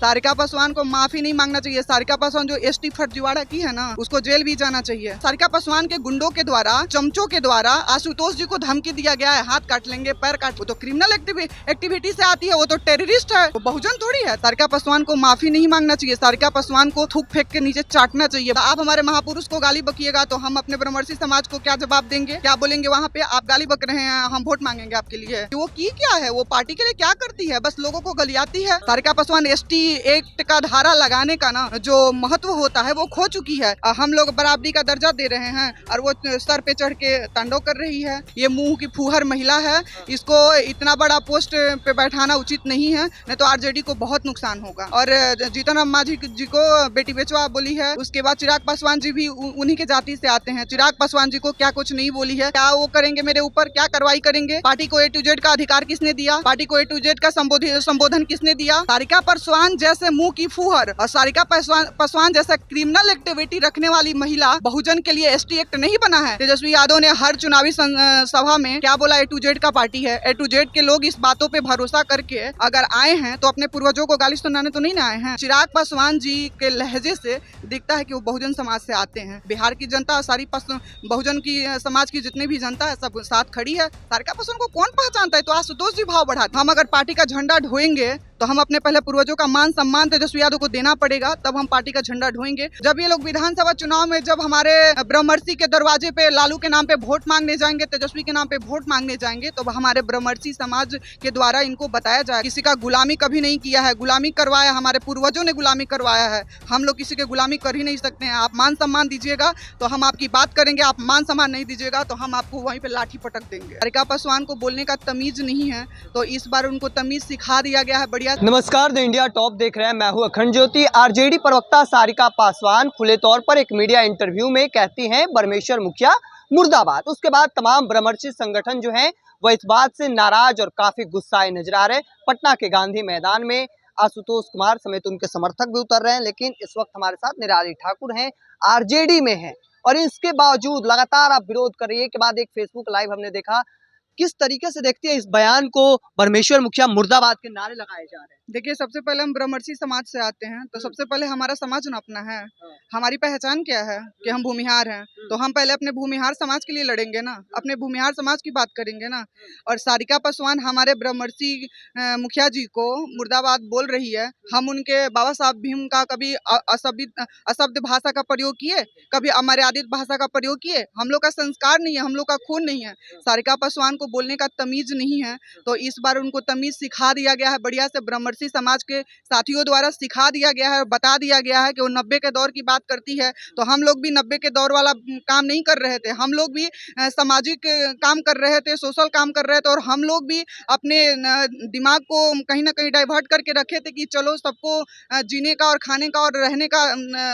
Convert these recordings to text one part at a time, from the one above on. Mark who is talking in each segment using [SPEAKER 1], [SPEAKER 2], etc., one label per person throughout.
[SPEAKER 1] सारिका पासवान को माफी नहीं मांगना चाहिए। सारिका पासवान जो एसटी फर्जीवाड़ा की है ना, उसको जेल भी जाना चाहिए। सारिका पासवान के गुंडों के द्वारा, चमचों के द्वारा आशुतोष जी को धमकी दिया गया है, हाथ काट लेंगे, पैर काट, वो तो क्रिमिनल एक्टिविटी से आती है, वो तो टेररिस्ट है, वो बहुजन थोड़ी है। सारिका पासवान को माफी नहीं मांगना चाहिए। सारिका पासवान को थूक फेंक के नीचे चाटना चाहिए। आप हमारे महापुरुष को गाली बकिएगा तो हम अपने ब्रह्मर्षि समाज को क्या जवाब देंगे, क्या बोलेंगे? वहाँ पे आप गाली बक रहे हैं, हम वोट मांगेंगे आपके लिए। वो की क्या है, वो पार्टी के लिए क्या करती है? बस लोगों को गलियाती है। सारिका पासवान एसटी एक्ट का धारा लगाने का ना जो महत्व होता है वो खो चुकी है। हम लोग बराबरी का दर्जा दे रहे हैं और वो सर पे चढ़ के तांडव कर रही है। ये मुंह की फूहर महिला है, इसको इतना बड़ा पोस्ट पे बैठाना उचित नहीं है, नहीं तो आरजेडी को बहुत नुकसान होगा। और जीतन राम मांझी जी को बेटी बेचवा बोली है, उसके बाद चिराग पासवान जी भी उन्हीं के जाति से आते हैं। चिराग पासवान जी को क्या कुछ नहीं बोली है? क्या वो करेंगे मेरे ऊपर, क्या कार्रवाई करेंगे? पार्टी को A to Z का अधिकार किसने दिया? पार्टी को A to Z का संबोधन किसने दिया? सारिका पासवान जैसे मुंह की फूहर और सारिका पासवान जैसा क्रिमिनल एक्टिविटी रखने वाली महिला बहुजन के लिए एसटी एक्ट नहीं बना है। तेजस्वी यादव ने हर चुनावी सभा में क्या बोला? A to Z का पार्टी है। A to Z के लोग इस बातों पे भरोसा करके अगर आए हैं तो अपने पूर्वजों को गाली सुनाने तो नहीं ना आए हैं। चिराग पासवान जी के लहजे से दिखता है कि वो बहुजन समाज से आते हैं। बिहार की जनता, सारी बहुजन की समाज की जितनी भी जनता है सब साथ खड़ी है। सारिका पासवान को कौन पहचानता है? तो आशुतोष जी भाव बढ़ाते। हम अगर पार्टी का झंडा ढोएंगे तो हम अपने पहले पूर्वजों का मान सम्मान तेजस्वी यादव को देना पड़ेगा, तब हम पार्टी का झंडा ढोएंगे। जब ये लोग विधानसभा चुनाव में जब हमारे ब्रह्मर्षि के दरवाजे पे लालू के नाम पे वोट मांगने जाएंगे, तेजस्वी के नाम पे वोट मांगने जाएंगे, तो हमारे ब्रह्मर्षि समाज के द्वारा इनको बताया जाए किसी का गुलामी कभी नहीं किया है। गुलामी करवाया हमारे पूर्वजों ने, गुलामी करवाया है। हम लोग किसी के गुलामी कर ही नहीं सकते हैं। आप मान सम्मान दीजिएगा तो हम आपकी बात करेंगे, आप मान सम्मान नहीं दीजिएगा तो हम आपको वहीं पे लाठी पटक देंगे। सारिका पासवान को बोलने का तमीज नहीं है, तो इस बार उनको तमीज सिखा दिया गया है। बढ़िया।
[SPEAKER 2] नमस्कार, द इंडिया टॉप देख रहे हैं, मैं हूं अखंड ज्योति। आरजेडी प्रवक्ता सारिका पासवान खुले तौर पर एक मीडिया इंटरव्यू में कहती हैं परमेश्वर मुखिया मुर्दाबाद। उसके बाद तमाम ब्रह्मर्षि संगठन जो हैं वो इस बात से नाराज और काफी गुस्साए नजर आ रहे हैं। पटना के गांधी मैदान में आशुतोष कुमार समेत उनके समर्थक भी उतर रहे हैं, लेकिन इस वक्त हमारे साथ निराली ठाकुर हैं, आरजेडी में हैं, और इसके बावजूद लगातार आप विरोध कर रही है। के बाद एक फेसबुक लाइव हमने देखा, किस तरीके से देखती है इस बयान को? परमेश्वर मुखिया मुर्दाबाद के नारे लगाए जा रहे हैं।
[SPEAKER 1] देखिए, सबसे पहले हम ब्रह्मर्षि समाज से आते हैं, तो सबसे पहले हमारा समाज ना अपना है। हमारी पहचान क्या है कि हम भूमिहार हैं, तो हम पहले अपने भूमिहार समाज के लिए लड़ेंगे ना, अपने भूमिहार समाज की बात करेंगे ना। और सारिका पासवान हमारे ब्रह्मर्षि मुखिया जी को मुर्दाबाद बोल रही है। हम उनके बाबा साहब भीम का कभी अशब्द भाषा का प्रयोग किए, कभी अमर्यादित भाषा का प्रयोग किए? हम लोग का संस्कार नहीं है, हम लोग का खून नहीं है। सारिका पासवान को बोलने का तमीज नहीं है, तो इस बार उनको तमीज सिखा दिया गया है। बढ़िया से ब्रह्मर्षि समाज के साथियों द्वारा सिखा दिया गया है, बता दिया गया है कि वो 90 के दौर की बात करती है, तो हम लोग भी 90 के दौर वाला काम नहीं कर रहे थे। हम लोग भी सामाजिक काम कर रहे थे, सोशल काम कर रहे थे, और हम लोग भी अपने दिमाग को कहीं ना कहीं डाइवर्ट करके रखे थे कि चलो सबको जीने का और खाने का और रहने का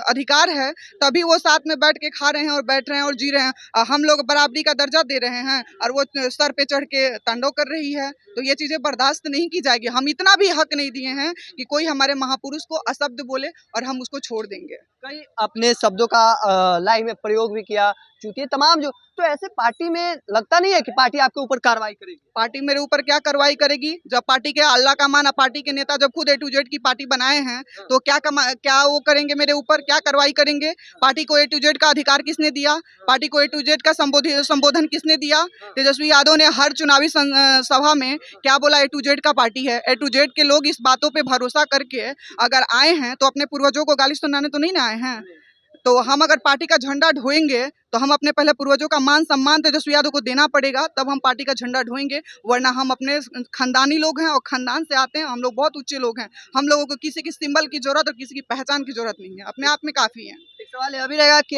[SPEAKER 1] अधिकार है, तभी वो साथ में बैठ के खा रहे हैं और बैठ रहे हैं और जी रहे हैं। हम लोग बराबरी का दर्जा दे रहे हैं और वो सर पे चढ़ के तांडव कर रही है, तो ये चीजें बर्दाश्त नहीं की जाएगी। हम इतना भी हक नहीं दिए हैं कि कोई हमारे महापुरुष को अशब्द बोले और हम उसको छोड़ देंगे।
[SPEAKER 2] कई अपने शब्दों का लाइव में प्रयोग भी किया, चूंकि तमाम जो, तो ऐसे पार्टी में लगता नहीं है कि पार्टी आपके ऊपर कार्रवाई करेगी?
[SPEAKER 1] पार्टी मेरे ऊपर क्या कार्रवाई करेगी? जब पार्टी के अल्लाह का माना पार्टी के नेता जब खुद A to Z की पार्टी बनाए हैं, तो क्या वो करेंगे मेरे ऊपर? क्या कार्रवाई करेंगे? पार्टी को A to Z का अधिकार किसने दिया? पार्टी को A to Z का संबोधन किसने दिया? तेजस्वी यादव ने हर चुनावी सभा में क्या बोला? A to Z का पार्टी है। A to Z के लोग इस बातों पे भरोसा करके अगर आए हैं तो अपने पूर्वजों को गाली सुनाने तो नहीं ना आए हैं। तो हम अगर पार्टी का झंडा ढोएंगे तो हम अपने पहले पूर्वजों का मान सम्मान तेजस्वी यादव को देना पड़ेगा, तब हम पार्टी का झंडा ढोएंगे। वरना हम अपने खानदानी लोग हैं और खानदान से आते हैं, हम लोग बहुत ऊंचे लोग हैं। हम लोगों को किसी की सिंबल की जरूरत और किसी की पहचान की जरूरत नहीं है, अपने आप में काफी है।
[SPEAKER 2] एक सवाल यह भी रहेगा कि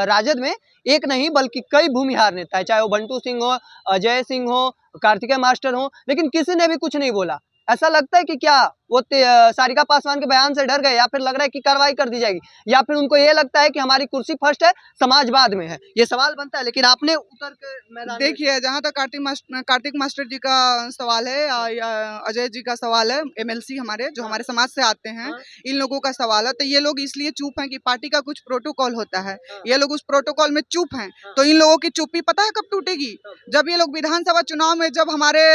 [SPEAKER 2] राजद में एक नहीं बल्कि कई भूमिहार नेता है, चाहे वो बंटू सिंह हो, अजय सिंह हो, कार्तिकेय मास्टर हो, लेकिन किसी ने भी कुछ नहीं बोला। ऐसा लगता है कि क्या वो सारिका पासवान के बयान से डर गए, या फिर लग रहा है कि कार्रवाई कर दी जाएगी, या फिर उनको ये लगता है कि हमारी कुर्सी फर्स्ट है, समाज बाद में है? ये सवाल बनता है। लेकिन आपने उतर के मैदान
[SPEAKER 1] देखिए, जहाँ तक कार्तिक मास्टर जी का सवाल है या अजय जी का सवाल है, MLC हमारे जो हमारे समाज से आते हैं, इन लोगों का सवाल है, तो ये लोग इसलिए चुप हैं कि पार्टी का कुछ प्रोटोकॉल होता है, ये लोग उस प्रोटोकॉल में चुप हैं। तो इन लोगों की चुप्पी पता है कब टूटेगी? जब ये लोग विधानसभा चुनाव में जब हमारे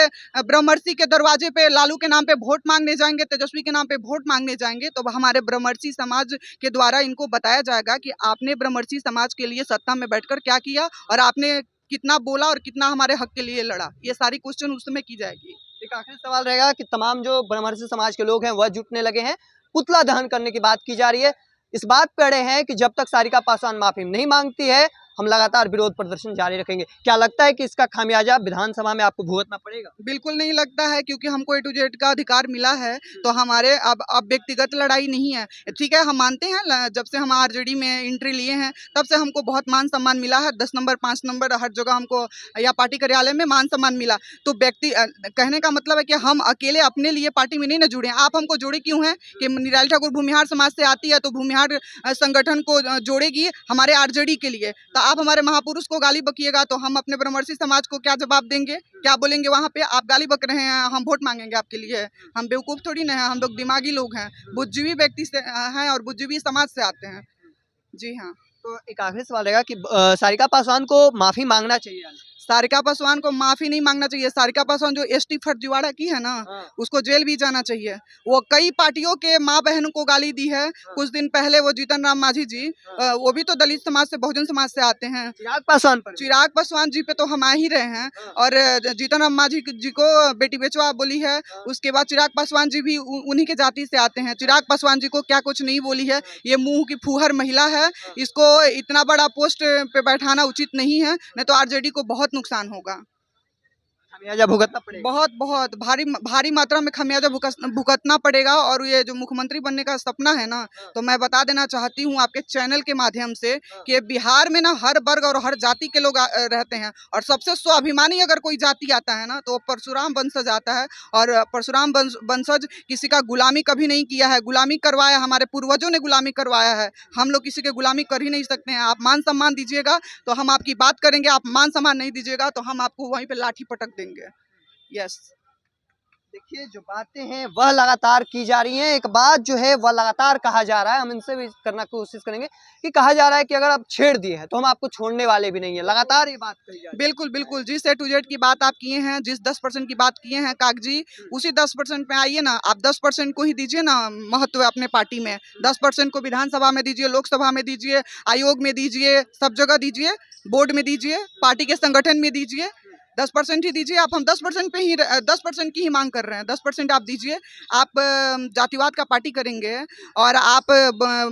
[SPEAKER 1] ब्रह्मर्षि के दरवाजे पे लालू के नाम पे वोट मांगने जाएंगे, तेजस्वी के नाम पे वोट मांगने जाएंगे, तो हमारे ब्रह्मर्षि समाज के द्वारा इनको बताया जाएगा कि आपने ब्रह्मर्षि समाज के लिए सत्ता में बैठकर क्या किया और आपने कितना बोला और कितना हमारे हक के लिए लड़ा। ये सारी क्वेश्चन उस समय की जाएगी।
[SPEAKER 2] एक आखिरी सवाल रहेगा कि तमाम जो ब्रह्मर्षि समाज के लोग हैं वह जुटने लगे हैं, पुतला दहन करने की बात की जा रही है। इस बात पे अड़े हैं कि जब तक सारिका पासवान माफी नहीं मांगती है हम लगातार विरोध प्रदर्शन जारी रखेंगे। क्या लगता है कि इसका खामियाजा विधानसभा में आपको भुगतना पड़ेगा?
[SPEAKER 1] बिल्कुल नहीं लगता है, क्योंकि हमको A to Z का अधिकार मिला है, तो हमारे अब व्यक्तिगत लड़ाई नहीं है। ठीक है, हम मानते हैं जब से हम आरजेडी में एंट्री लिए हैं तब से हमको बहुत मान सम्मान मिला है, 10 नंबर 5 नंबर हर जगह हमको या पार्टी कार्यालय में मान सम्मान मिला। तो कहने का मतलब है कि हम अकेले अपने लिए पार्टी में नहीं ना जुड़े। आप हमको जोड़े क्यों हैं कि निराली ठाकुर भूमिहार समाज से आती है तो भूमिहार संगठन को जोड़ेगी हमारे आरजेडी के लिए, तो आप हमारे महापुरुष को गाली बकिएगा तो हम अपने ब्रह्मर्षि समाज को क्या जवाब देंगे, क्या बोलेंगे? वहाँ पे आप गाली बक रहे हैं, हम वोट मांगेंगे आपके लिए? हम बेवकूफ़ थोड़ी ना हैं, हम लोग दिमागी लोग हैं, बुद्धिजीवी व्यक्ति से हैं और बुद्धिजीवी समाज से आते हैं। जी हाँ।
[SPEAKER 2] तो एक आखिरी सवाल रहेगा कि सारिका पासवान को माफी मांगना चाहिए या नहीं?
[SPEAKER 1] सारिका पासवान को माफी नहीं मांगना चाहिए। सारिका पासवान जो एसटी फर्जीवाड़ा की है ना, उसको जेल भी जाना चाहिए। वो कई पार्टियों के माँ बहनों को गाली दी है। कुछ दिन पहले वो जीतन राम मांझी जी, वो भी तो दलित समाज से, बहुजन समाज से आते हैं। चिराग पासवान जी पे तो हम आ ही रहे हैं, और जीतन राम मांझी जी को बेटी बेचवा बोली है। उसके बाद चिराग पासवान जी भी उन्हीं के जाति से आते हैं। चिराग पासवान जी को क्या कुछ नहीं बोली है। ये मुंह की फूहर महिला है, इसको इतना बड़ा पोस्ट पे बैठाना उचित नहीं है, नहीं तो आरजेडी को बहुत नुकसान होगा।
[SPEAKER 2] खमियाजा भुगतना पड़ेगा,
[SPEAKER 1] बहुत बहुत भारी मात्रा में खमियाजा भुगतना पड़ेगा। और ये जो मुख्यमंत्री बनने का सपना है ना, तो मैं बता देना चाहती हूँ आपके चैनल के माध्यम से कि बिहार में ना हर वर्ग और हर जाति के लोग रहते हैं, और सबसे स्वाभिमानी अगर कोई जाति आता है ना तो वो परशुराम वंशज आता है। और परशुराम वंशज किसी का गुलामी कभी नहीं किया है, गुलामी करवाया, हमारे पूर्वजों ने गुलामी करवाया है। हम लोग किसी के गुलामी कर ही नहीं सकते हैं। आप मान सम्मान दीजिएगा तो हम आपकी बात करेंगे, आप मान सम्मान नहीं दीजिएगा तो हम आपको वहीं पे लाठी पटक देंगे। यस।
[SPEAKER 2] देखिए जो बातें हैं वह लगातार की जा रही हैं। एक बात जो है वह लगातार कहा जा रहा है, हम इनसे भी करना कोशिश करेंगे कि कहा जा रहा है कि अगर आप छेड़ दिए हैं तो हम आपको छोड़ने वाले भी नहीं है। लगातार ये बात कही जा रही है।
[SPEAKER 1] बिल्कुल बिल्कुल, जिस A to Z की बात आप किए हैं, जिस 10% की बात किए हैं कागजी, उसी 10% में आइए ना। आप 10% को ही दीजिए ना महत्व अपने पार्टी में। 10% को विधानसभा में दीजिए, लोकसभा में दीजिए, आयोग में दीजिए, सब जगह दीजिए, बोर्ड में दीजिए, पार्टी के संगठन में दीजिए। 10% ही दीजिए। आप हम 10% पे ही 10% की ही मांग कर रहे हैं। 10% आप दीजिए। आप जातिवाद का पार्टी करेंगे और आप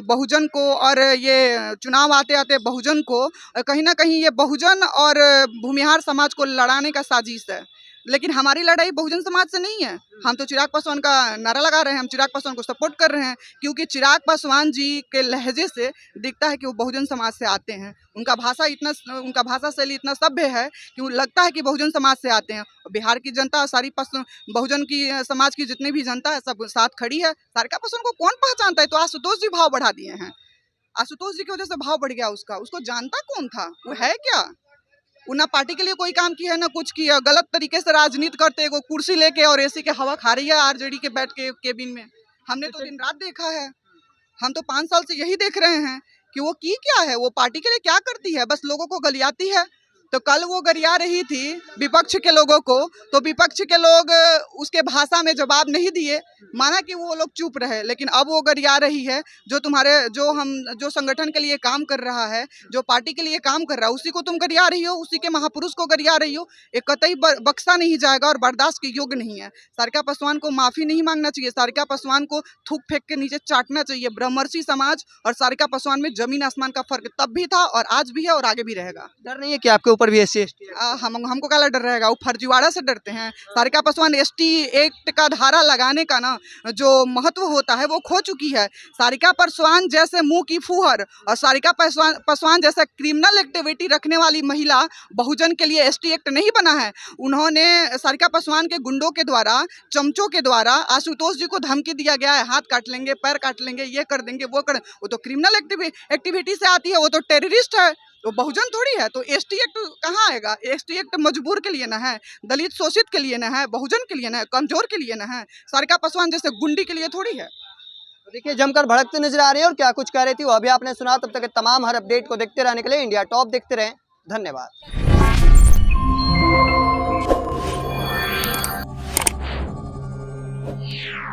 [SPEAKER 1] बहुजन को, और ये चुनाव आते आते बहुजन को कहीं ना कहीं, ये बहुजन और भूमिहार समाज को लड़ाने का साजिश है। लेकिन हमारी लड़ाई बहुजन समाज से नहीं है। हम तो चिराग पासवान का नारा लगा रहे हैं, हम चिराग पासवान को सपोर्ट कर रहे हैं, क्योंकि चिराग पासवान जी के लहजे से दिखता है कि वो बहुजन समाज से आते हैं। उनका भाषा शैली इतना सभ्य है कि वो लगता है कि बहुजन समाज से आते हैं। बिहार की जनता सारी बहुजन की समाज की जितनी भी जनता है सब साथ खड़ी है। सारिका पासवान को कौन पहचानता है? तो आशुतोष जी भाव बढ़ा दिए हैं। आशुतोष जी की वजह से भाव बढ़ गया उसका। उसको जानता कौन था? वो है क्या? वो ना पार्टी के लिए कोई काम किया है ना कुछ किया। गलत तरीके से राजनीति करते, वो कुर्सी लेके और एसी के हवा खा रही है आरजेडी के बैठ के केबिन में। हमने तो दिन रात देखा है। हम तो 5 साल से यही देख रहे हैं कि वो की क्या है, वो पार्टी के लिए क्या करती है। बस लोगों को गलियाती है। तो कल वो गरिया रही थी विपक्ष के लोगों को, तो विपक्ष के लोग उसके भाषा में जवाब नहीं दिए, माना कि वो लोग चुप रहे। लेकिन अब वो गरिया रही है। जो संगठन के लिए काम कर रहा है, जो पार्टी के लिए काम कर रहा है, उसी को तुम गरिया रही हो, उसी के महापुरुष को गरिया रही हो। एक कतई बख्शा नहीं जाएगा और बर्दाश्त के योग्य नहीं है। सारिका पासवान को माफी नहीं मांगना चाहिए। सारिका पासवान को थूक फेंक के नीचे चाटना चाहिए। ब्रह्मर्षि समाज और सारिका पासवान में जमीन आसमान का फर्क तब भी था और आज भी है और आगे भी रहेगा।
[SPEAKER 2] डर नहीं है कि आपके ऊपर भी SC ST
[SPEAKER 1] हमको क्या डर रहेगा? वो फर्जीवाड़ा से डरते हैं। सारिका पासवान ST एक्ट का धारा लगाने का ना जो महत्व होता है वो खो चुकी है। सारिका पासवान जैसे मुंह की फूहर और सारिका पासवान जैसा क्रिमिनल एक्टिविटी रखने वाली महिला बहुजन के लिए ST एक्ट नहीं बना है। उन्होंने सारिका पासवान के गुंडों के द्वारा, चमचों के द्वारा आशुतोष जी को धमकी दिया गया है, हाथ काट लेंगे, पैर काट लेंगे, ये कर देंगे, वो कर। वो तो क्रिमिनल एक्टिविटी से आती है, वो तो टेररिस्ट है, वो बहुजन थोड़ी है। तो ST एक्ट कहाँ आएगा? ST एक्ट मजबूर के लिए ना है, दलित शोषित के लिए ना है, बहुजन के लिए ना है, कमजोर के लिए ना है। सारिका पासवान जैसे गुंडी के लिए थोड़ी है।
[SPEAKER 2] तो देखिए जमकर भड़कते नजर आ रही है और क्या कुछ कह रही थी वो अभी आपने सुना। तब तक के तमाम हर अपडेट को देखते रहने के लिए इंडिया टॉप देखते रहें। धन्यवाद।
[SPEAKER 3] है।